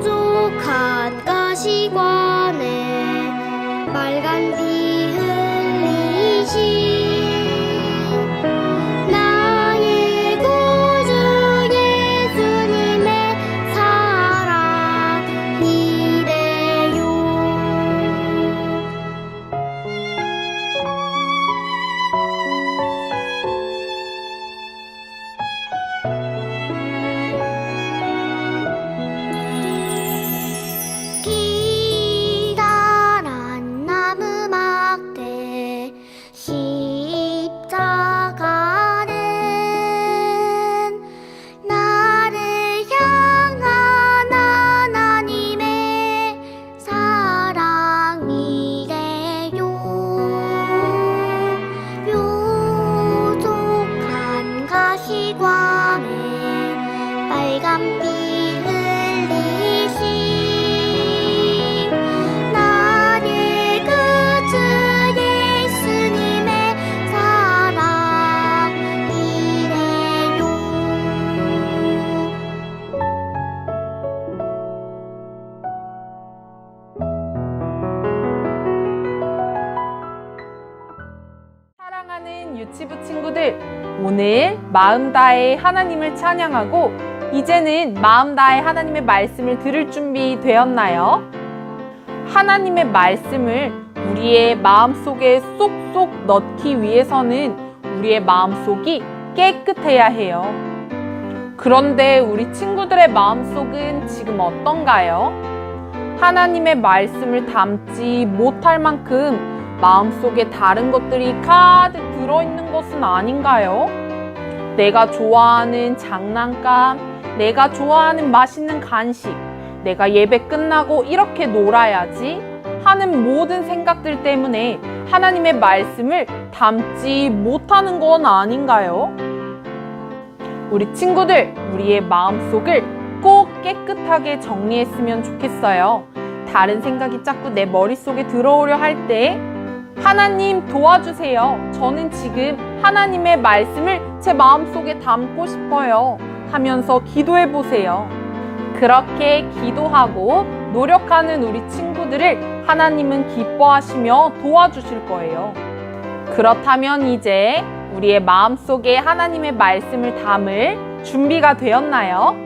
뾰족한 가시관에 빨간 피 흘리신 나의 구주 예수님의 사랑이래요. 기다란 나무 막대 십자가는 나를 향한 하나님의 사랑이래요. 뾰족한 가시관에 빨간 피 흘리신 나의 구주 예수님의 사랑이래요. 사랑하는 유치부 친구들, 오늘 마음 다해 하나님을 찬양하고 이제는 마음 다해 하나님의 말씀을 들을 준비 되었나요? 하나님의 말씀을 우리의 마음속에 쏙쏙 넣기 위해서는 우리의 마음속이 깨끗해야 해요. 그런데 우리 친구들의 마음속은 지금 어떤가요? 하나님의 말씀을 담지 못할 만큼 마음속에 다른 것들이 가득 들어있는 것은 아닌가요? 내가 좋아하는 장난감, 내가 좋아하는 맛있는 간식, 내가 예배 끝나고 이렇게 놀아야지 하는 모든 생각들 때문에 하나님의 말씀을 담지 못하는 건 아닌가요? 우리 친구들, 우리의 마음속을 꼭 깨끗하게 정리했으면 좋겠어요. 다른 생각이 자꾸 내 머릿속에 들어오려 할 때 하나님 도와주세요. 저는 지금 하나님의 말씀을 제 마음속에 담고 싶어요 하면서 기도해 보세요. 그렇게 기도하고 노력하는 우리 친구들을 하나님은 기뻐하시며 도와주실 거예요. 그렇다면 이제 우리의 마음속에 하나님의 말씀을 담을 준비가 되었나요?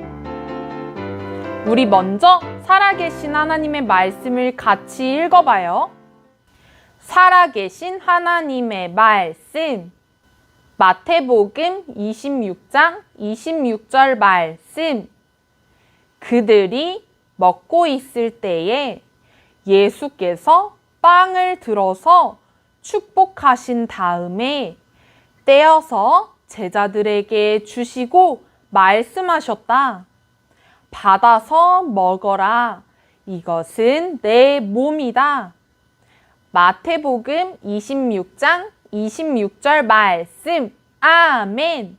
우리 먼저 살아계신 하나님의 말씀을 같이 읽어봐요. 살아계신 하나님의 말씀. 마태복음 26장 26절 말씀. 그들이 먹고 있을 때에 예수께서 빵을 들어서 축복하신 다음에 떼어서 제자들에게 주시고 말씀하셨다. 받아서 먹어라. 이것은 내 몸이다. 마태복음 26장 26절 말씀. 아멘.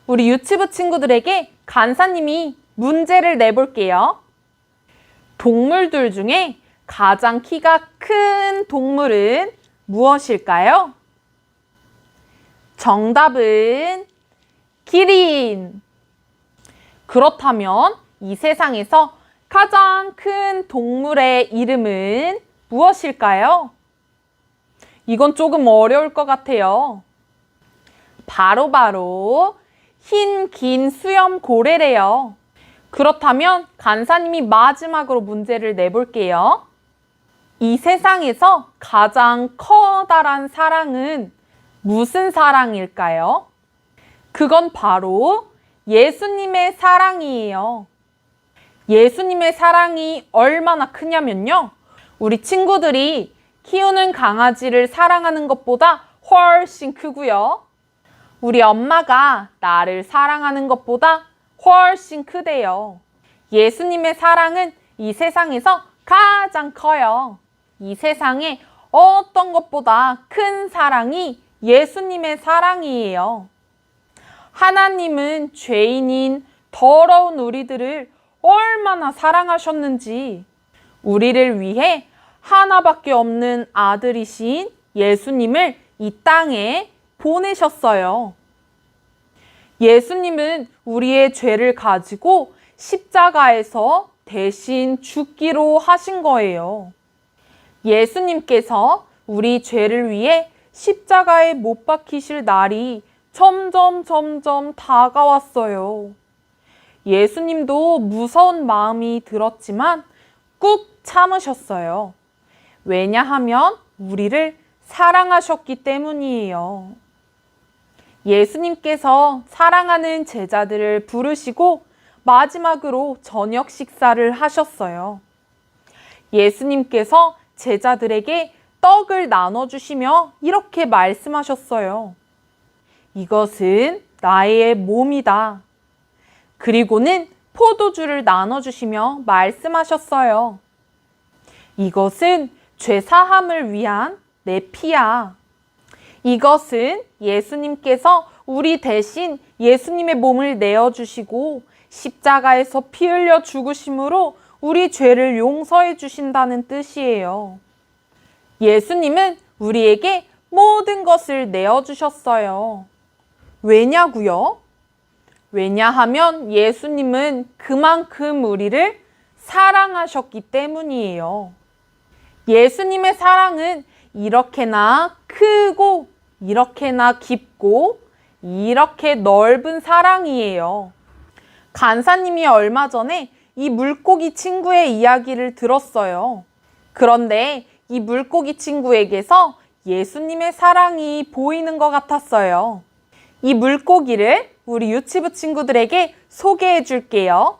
우리 유치부 친구들에게 간사님이 문제를 내볼게요. 동물들 중에 가장 키가 큰 동물은 무엇일까요? 정답은 기린. 그렇다면 이 세상에서 가장 큰 동물의 이름은 무엇일까요? 이건 조금 어려울 것 같아요. 바로 흰 긴 수염고래래요. 그렇다면 간사님이 마지막으로 문제를 내볼게요. 이 세상에서 가장 커다란 사랑은 무슨 사랑일까요? 그건 바로 예수님의 사랑이에요. 예수님의 사랑이 얼마나 크냐면요. 우리 친구들이 키우는 강아지를 사랑하는 것보다 훨씬 크고요. 우리 엄마가 나를 사랑하는 것보다 훨씬 크대요. 예수님의 사랑은 이 세상에서 가장 커요. 이 세상에 어떤 것보다 큰 사랑이 예수님의 사랑이에요. 하나님은 죄인인 더러운 우리들을 얼마나 사랑하셨는지 우리를 위해 하나밖에 없는 아들이신 예수님을 이 땅에 보내셨어요. 예수님은 우리의 죄를 가지고 십자가에서 대신 죽기로 하신 거예요. 예수님께서 우리 죄를 위해 십자가에 못 박히실 날이 점점 다가왔어요. 예수님도 무서운 마음이 들었지만 꾹 참으셨어요. 왜냐하면 우리를 사랑하셨기 때문이에요. 예수님께서 사랑하는 제자들을 부르시고 마지막으로 저녁 식사를 하셨어요. 예수님께서 제자들에게 떡을 나눠주시며 이렇게 말씀하셨어요. 이것은 나의 몸이다. 그리고는 포도주를 나눠주시며 말씀하셨어요. 이것은 죄 사함을 위한 내 피야. 이것은 예수님께서 우리 대신 예수님의 몸을 내어주시고 십자가에서 피 흘려 죽으심으로 우리 죄를 용서해 주신다는 뜻이에요. 예수님은 우리에게 모든 것을 내어주셨어요. 왜냐고요? 왜냐하면 예수님은 그만큼 우리를 사랑하셨기 때문이에요. 예수님의 사랑은 이렇게나 크고 이렇게나 깊고 이렇게 넓은 사랑이에요. 간사님이 얼마 전에 이 물고기 친구의 이야기를 들었어요. 그런데 이 물고기 친구에게서 예수님의 사랑이 보이는 것 같았어요. 이 물고기를 우리 유치부 친구들에게 소개해 줄게요.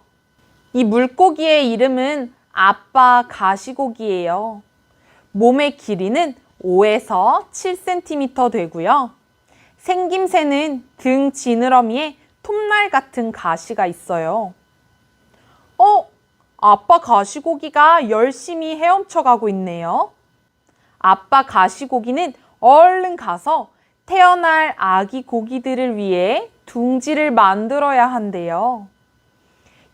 이 물고기의 이름은 아빠 가시고기예요. 몸의 길이는 5에서 7cm 되고요. 생김새는 등 지느러미에 톱날 같은 가시가 있어요. 아빠 가시고기가 열심히 헤엄쳐 가고 있네요. 아빠 가시고기는 얼른 가서 태어날 아기 고기들을 위해 둥지를 만들어야 한대요.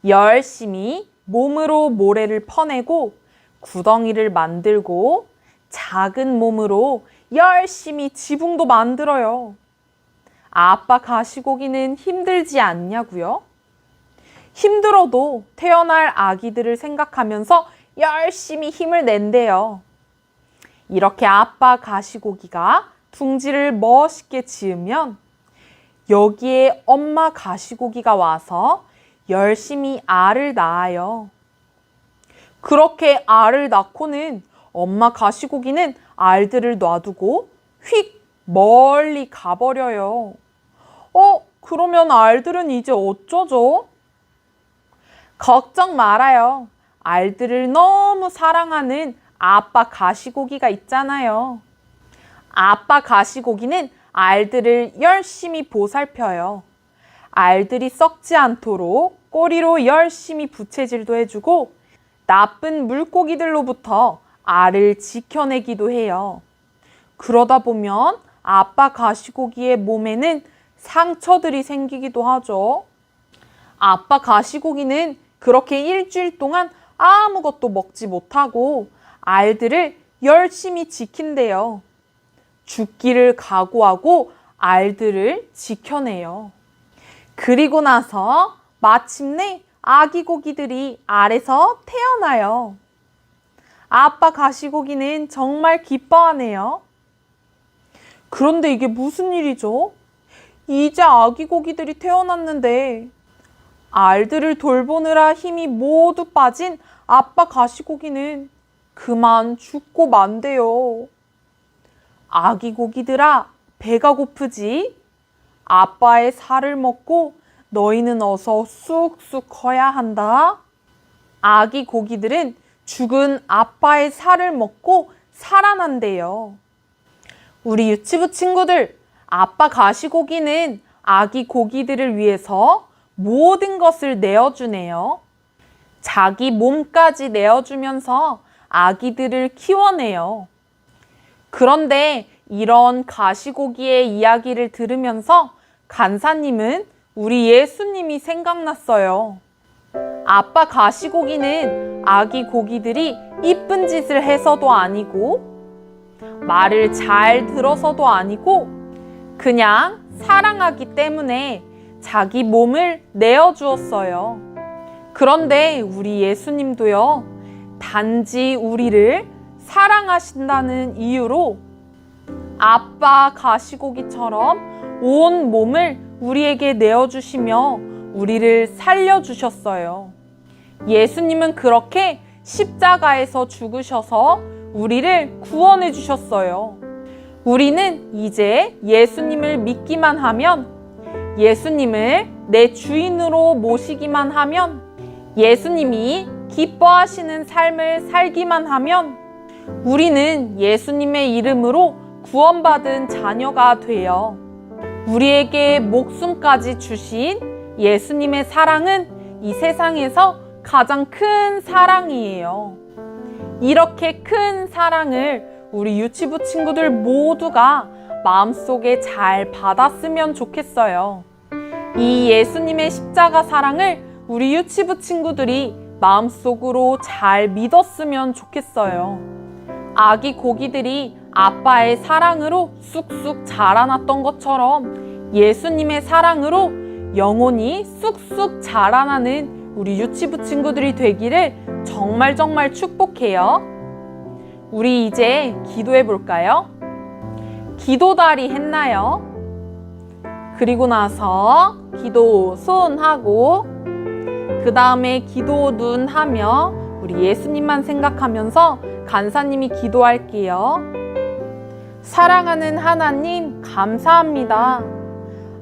열심히 몸으로 모래를 퍼내고 구덩이를 만들고 작은 몸으로 열심히 지붕도 만들어요. 아빠 가시고기는 힘들지 않냐고요? 힘들어도 태어날 아기들을 생각하면서 열심히 힘을 낸대요. 이렇게 아빠 가시고기가 둥지를 멋있게 지으면 여기에 엄마 가시고기가 와서 열심히 알을 낳아요. 그렇게 알을 낳고는 엄마 가시고기는 알들을 놔두고 휙 멀리 가버려요. 그러면 알들은 이제 어쩌죠? 걱정 말아요. 알들을 너무 사랑하는 아빠 가시고기가 있잖아요. 아빠 가시고기는 알들을 열심히 보살펴요. 알들이 썩지 않도록 꼬리로 열심히 부채질도 해주고 나쁜 물고기들로부터 알을 지켜내기도 해요. 그러다 보면 아빠 가시고기의 몸에는 상처들이 생기기도 하죠. 아빠 가시고기는 그렇게 일주일 동안 아무것도 먹지 못하고 알들을 열심히 지킨대요. 죽기를 각오하고 알들을 지켜내요. 그리고 나서 마침내 아기 고기들이 알에서 태어나요. 아빠 가시고기는 정말 기뻐하네요. 그런데 이게 무슨 일이죠? 이제 아기 고기들이 태어났는데 알들을 돌보느라 힘이 모두 빠진 아빠 가시고기는 그만 죽고 만대요. 아기 고기들아, 배가 고프지? 아빠의 살을 먹고 너희는 어서 쑥쑥 커야 한다. 아기 고기들은 죽은 아빠의 살을 먹고 살아난대요. 우리 유치부 친구들, 아빠 가시고기는 아기 고기들을 위해서 모든 것을 내어주네요. 자기 몸까지 내어주면서 아기들을 키워내요. 그런데 이런 가시고기의 이야기를 들으면서 간사님은 우리 예수님이 생각났어요. 아빠 가시고기는 아기 고기들이 이쁜 짓을 해서도 아니고 말을 잘 들어서도 아니고 그냥 사랑하기 때문에 자기 몸을 내어주었어요. 그런데 우리 예수님도요, 단지 우리를 사랑하신다는 이유로 아빠 가시고기처럼 온 몸을 우리에게 내어주시며 우리를 살려주셨어요. 예수님은 그렇게 십자가에서 죽으셔서 우리를 구원해 주셨어요. 우리는 이제 예수님을 믿기만 하면, 예수님을 내 주인으로 모시기만 하면, 예수님이 기뻐하시는 삶을 살기만 하면 우리는 예수님의 이름으로 구원받은 자녀가 되어 우리에게 목숨까지 주신 예수님의 사랑은 이 세상에서 가장 큰 사랑이에요. 이렇게 큰 사랑을 우리 유치부 친구들 모두가 마음속에 잘 받았으면 좋겠어요. 이 예수님의 십자가 사랑을 우리 유치부 친구들이 마음속으로 잘 믿었으면 좋겠어요. 아기 고기들이 아빠의 사랑으로 쑥쑥 자라났던 것처럼 예수님의 사랑으로 영혼이 쑥쑥 자라나는 우리 유치부 친구들이 되기를 정말 축복해요. 우리 이제 기도해 볼까요? 기도다리 했나요? 그리고 나서 기도 손 하고 그 다음에 기도 눈 하며 우리 예수님만 생각하면서 간사님이 기도할게요. 사랑하는 하나님, 감사합니다.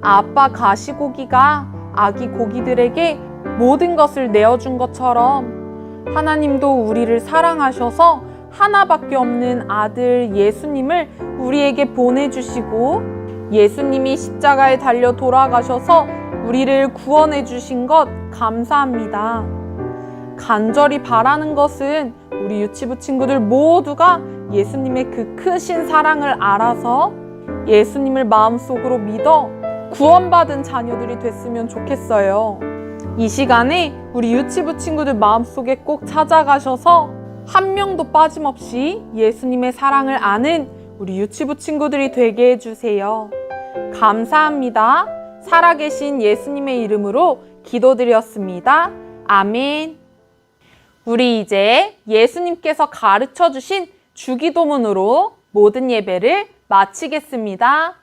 아빠 가시고기가 아기 고기들에게 모든 것을 내어준 것처럼 하나님도 우리를 사랑하셔서 하나밖에 없는 아들 예수님을 우리에게 보내주시고 예수님이 십자가에 달려 돌아가셔서 우리를 구원해 주신 것 감사합니다. 간절히 바라는 것은 우리 유치부 친구들 모두가 예수님의 그 크신 사랑을 알아서 예수님을 마음속으로 믿어 구원받은 자녀들이 됐으면 좋겠어요. 이 시간에 우리 유치부 친구들 마음속에 꼭 찾아가셔서 한 명도 빠짐없이 예수님의 사랑을 아는 우리 유치부 친구들이 되게 해주세요. 감사합니다. 살아계신 예수님의 이름으로 기도드렸습니다. 아멘. 우리 이제 예수님께서 가르쳐 주신 주기도문으로 모든 예배를 마치겠습니다.